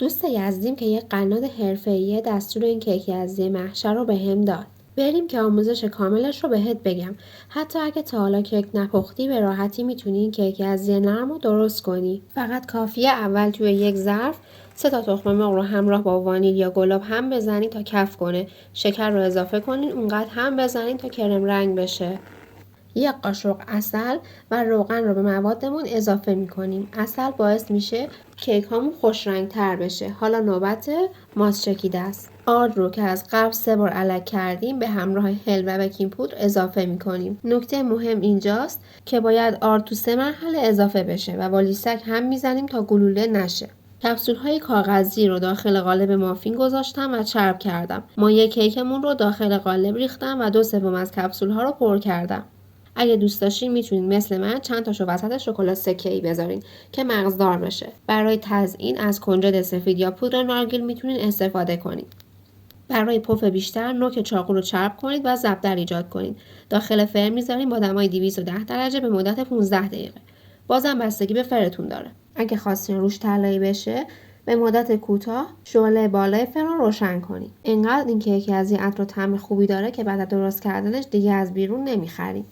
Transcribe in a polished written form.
دوست یزدیم که یک قناد حرفه‌ای دستور این کیک یزدی محشر رو بهم داد. بریم که آموزش کاملش رو بهت بگم. حتی اگه تا حالا کیک نپختی به راحتی میتونی این کیک یزدی نرم رو درست کنی. فقط کافیه اول توی یک ظرف 3 تا تخم مرغ رو همراه با وانیل یا گلاب هم بزنین تا کف کنه. شکر رو اضافه کنین، اونقدر هم بزنین تا کرم رنگ بشه. 1 قاشق عسل و روغن رو به موادمون اضافه میکنیم. عسل باعث میشه کیک هامون خوش رنگ تر بشه. حالا نوبت ماست چکیده است. آرد رو که از قبل 3 بار الک کردیم به همراه هل و بیکینگ پودر اضافه میکنیم. نکته مهم اینجاست که باید آرد تو 3 مرحله اضافه بشه و با لیسک هم میزنیم تا گلوله نشه. کپسول های کاغذی رو داخل قالب مافین گذاشتم و چرب کردم. مایه کیکمون رو داخل قالب ریختم و 2/3 از کپسول ها رو پر کردم. اگه دوست داشتین میتونین مثل من چند تاشو وسط شکلات سکه‌ای بذارین که مغزدار بشه. برای تزیین از کنجد سفید یا پودر نارگیل میتونین استفاده کنین. برای پف بیشتر نوک چاقو رو چرب کنید و زبدر ایجاد کنید. داخل فرن میذارین با دمای 210 درجه به مدت 15 دقیقه. بازم بستگی به فرتون داره. اگه خواستین روش طلایی بشه به مدت کوتاه شعله بالای فرن رو روشن کنید. اینقدر این کیک از این عطر و طعم خوبی داره که بعد از درست کردنش دیگه از بیرون نمیخرید.